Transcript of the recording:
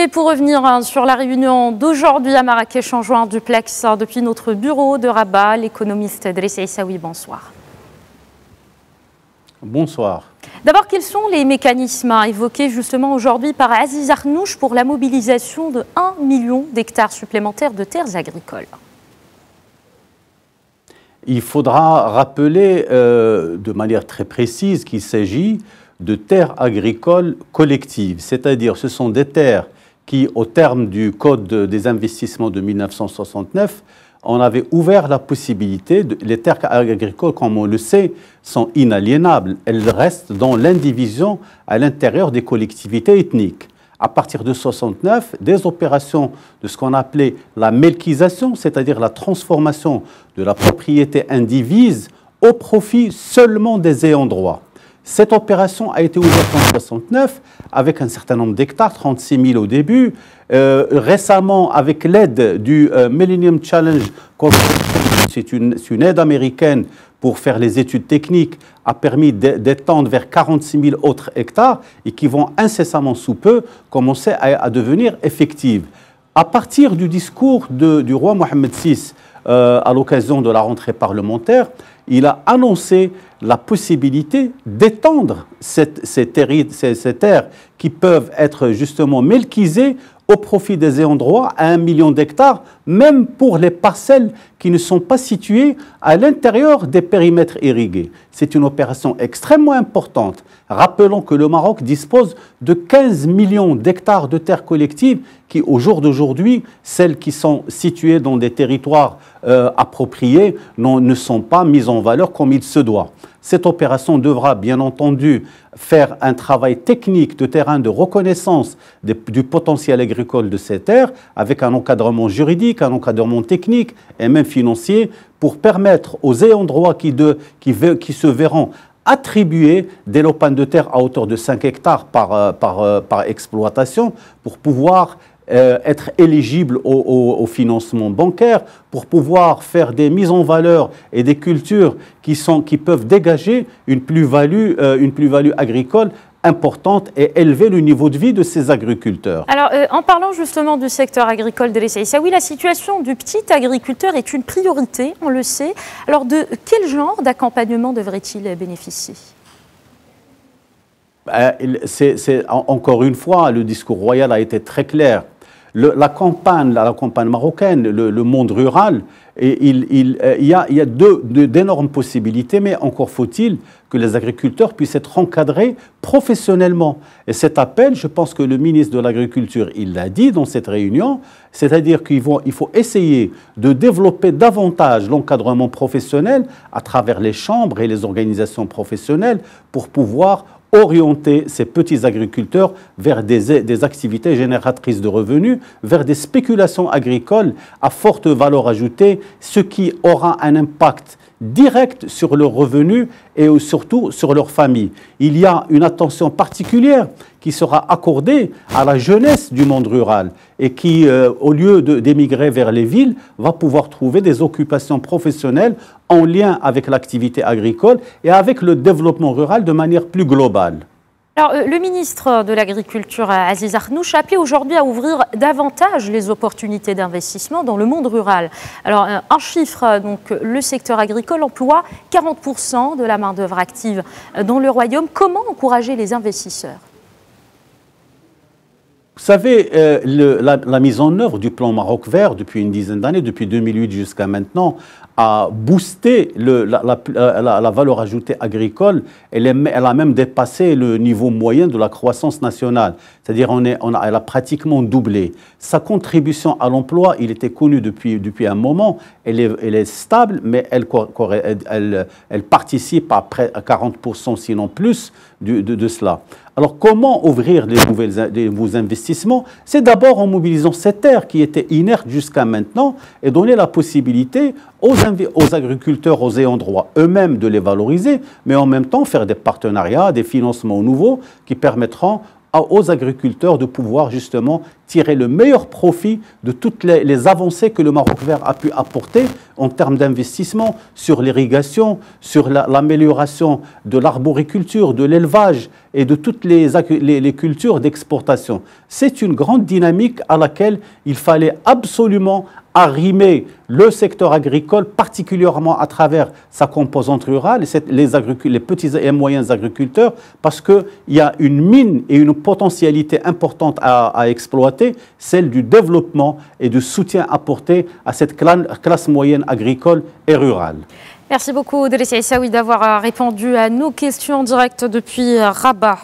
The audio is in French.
Et pour revenir sur la réunion d'aujourd'hui à Marrakech en juin duplex depuis notre bureau de Rabat, l'économiste Driss Aissaoui, bonsoir. Bonsoir. D'abord, quels sont les mécanismes évoqués justement aujourd'hui par Aziz Arnouch pour la mobilisation de 1 million d'hectares supplémentaires de terres agricoles? Il faudra rappeler de manière très précise qu'il s'agit de terres agricoles collectives, c'est-à-dire ce sont des terres qui, au terme du Code des investissements de 1969, on avait ouvert la possibilité, les terres agricoles, comme on le sait, sont inaliénables. Elles restent dans l'indivision à l'intérieur des collectivités ethniques. À partir de 1969, des opérations de ce qu'on appelait la melkisation, c'est-à-dire la transformation de la propriété indivise au profit seulement des ayants droit. Cette opération a été ouverte en 1969 avec un certain nombre d'hectares, 36 000 au début. Récemment, avec l'aide du Millennium Challenge Corporation, c'est une aide américaine pour faire les études techniques, a permis d'étendre vers 46 000 autres hectares et qui vont incessamment sous peu commencer à devenir effectives. À partir du discours du roi Mohammed VI, à l'occasion de la rentrée parlementaire, il a annoncé la possibilité d'étendre ces terres qui peuvent être justement melkisées au profit des ayants droit à 1 million d'hectares, même pour les parcelles qui ne sont pas situées à l'intérieur des périmètres irrigués. C'est une opération extrêmement importante. Rappelons que le Maroc dispose de 15 millions d'hectares de terres collectives qui, au jour d'aujourd'hui, celles qui sont situées dans des territoires appropriés, ne sont pas mises en valeur comme il se doit. Cette opération devra bien entendu faire un travail technique de terrain de reconnaissance du potentiel agricole de ces terres avec un encadrement juridique, un encadrement technique et même financier pour permettre aux ayants droit qui se verront attribuer des lopins de terre à hauteur de 5 hectares par exploitation pour pouvoir être éligible au financement bancaire, pour pouvoir faire des mises en valeur et des cultures qui peuvent dégager une plus-value agricole importante et élever le niveau de vie de ces agriculteurs. Alors, en parlant justement du secteur agricole de l'Essaïsaoui, la situation du petit agriculteur est une priorité, on le sait. Alors, de quel genre d'accompagnement devrait-il bénéficier ? Encore une fois, le discours royal a été très clair. La campagne marocaine, le monde rural, il y a d'énormes possibilités, mais encore faut-il que les agriculteurs puissent être encadrés professionnellement. Et cet appel, je pense que le ministre de l'Agriculture, il l'a dit dans cette réunion, c'est-à-dire qu'il faut essayer de développer davantage l'encadrement professionnel à travers les chambres et les organisations professionnelles pour pouvoir orienter ces petits agriculteurs vers des activités génératrices de revenus, vers des spéculations agricoles à forte valeur ajoutée, ce qui aura un impact direct sur leurs revenus et surtout sur leur famille. Il y a une attention particulière qui sera accordée à la jeunesse du monde rural et qui, au lieu d'émigrer vers les villes, va pouvoir trouver des occupations professionnelles en lien avec l'activité agricole et avec le développement rural de manière plus globale. Alors, le ministre de l'Agriculture, Aziz Arnouch, a appelé aujourd'hui à ouvrir davantage les opportunités d'investissement dans le monde rural. Alors, un chiffre, donc, le secteur agricole emploie 40% de la main-d'œuvre active dans le royaume. Comment encourager les investisseurs ? Vous savez, la mise en œuvre du plan Maroc vert depuis une dizaine d'années, depuis 2008 jusqu'à maintenant, a boosté la valeur ajoutée agricole. Elle a même dépassé le niveau moyen de la croissance nationale. C'est-à-dire elle a pratiquement doublé. Sa contribution à l'emploi, il était connu depuis un moment. Elle est stable, mais elle participe à près à 40%, sinon plus, de cela. Alors, comment ouvrir les nouveaux investissements? C'est d'abord en mobilisant ces terres qui étaient inertes jusqu'à maintenant et donner la possibilité aux agriculteurs, aux ayants droit eux-mêmes de les valoriser, mais en même temps faire des partenariats, des financements nouveaux qui permettront aux agriculteurs de pouvoir justement tirer le meilleur profit de toutes les avancées que le Maroc vert a pu apporter en termes d'investissement sur l'irrigation, sur l'amélioration de l'arboriculture, de l'élevage et de toutes les cultures d'exportation. C'est une grande dynamique à laquelle il fallait absolument arrimer le secteur agricole, particulièrement à travers sa composante rurale, les petits et moyens agriculteurs, parce qu'il y a une mine et une potentialité importante à exploiter, celle du développement et du soutien apporté à cette classe moyenne agricole et rurale. Merci beaucoup, Driss Aissaoui, d'avoir répondu à nos questions en direct depuis Rabat.